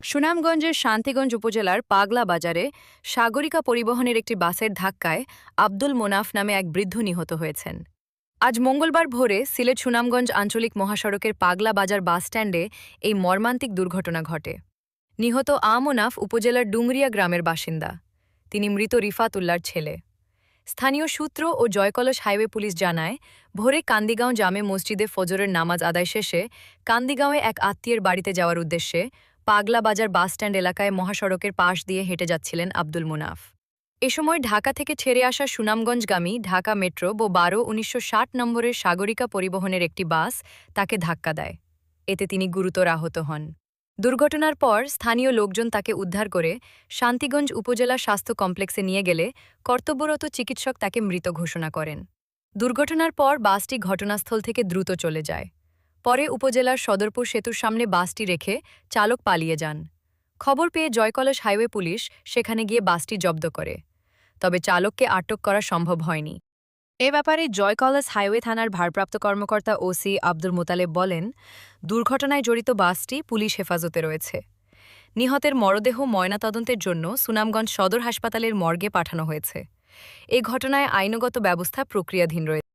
সুনামগঞ্জের শান্তিগঞ্জ উপজেলার পাগলা বাজারে সাগরিকা পরিবহনের একটি বাসের ধাক্কায় আব্দুল মোনাফ নামে এক বৃদ্ধ নিহত হয়েছেন। আজ মঙ্গলবার ভোরে সিলেট সুনামগঞ্জ আঞ্চলিক মহাসড়কের পাগলা বাজার বাসস্ট্যান্ডে এই মর্মান্তিক দুর্ঘটনা ঘটে। নিহত মোনাফ উপজেলার ডুংরিয়া গ্রামের বাসিন্দা। তিনি মৃত রিফাত উল্লার ছেলে। স্থানীয় সূত্র ও জয়কলস হাইওয়ে পুলিশ জানায়, ভোরে কান্দিগাঁও জামে মসজিদে ফজরের নামাজ আদায় শেষে কান্দিগাঁওয়ে এক আত্মীয়ের বাড়িতে যাওয়ার উদ্দেশ্যে পাগলা বাজার বাসস্ট্যান্ড এলাকায় মহাসড়কের পাশ দিয়ে হেঁটে যাচ্ছিলেন আব্দুল মুনাফ। এ সময় ঢাকা থেকে ছেড়ে আসা সুনামগঞ্জগামী ঢাকা মেট্রো ও ১২-১৯৬০ নম্বরের সাগরিকা পরিবহনের একটি বাস তাকে ধাক্কা দেয়। এতে তিনি গুরুতর আহত হন। দুর্ঘটনার পর স্থানীয় লোকজন তাকে উদ্ধার করে শান্তিগঞ্জ উপজেলা স্বাস্থ্য কমপ্লেক্সে নিয়ে গেলে কর্তব্যরত চিকিৎসক তাকে মৃত ঘোষণা করেন। দুর্ঘটনার পর বাসটি ঘটনাস্থল থেকে দ্রুত চলে যায়। পরে উপজেলার সদরপুর সেতুর সামনে বাসটি রেখে চালক পালিয়ে যান। খবর পেয়ে জয়কলস হাইওয়ে পুলিশ সেখানে গিয়ে বাসটি জব্দ করে, তবে চালককে আটক করা সম্ভব হয়নি। এ ব্যাপারে জয়কলস হাইওয়ে থানার ভারপ্রাপ্ত কর্মকর্তা ওসি আব্দুল মোতালেব বলেন, দুর্ঘটনায় জড়িত বাসটি পুলিশ হেফাজতে রয়েছে। নিহতের মরদেহ ময়নাতদন্তের জন্য সুনামগঞ্জ সদর হাসপাতালের মর্গে পাঠানো হয়েছে। এ ঘটনায় আইনগত ব্যবস্থা প্রক্রিয়াধীন রয়েছে।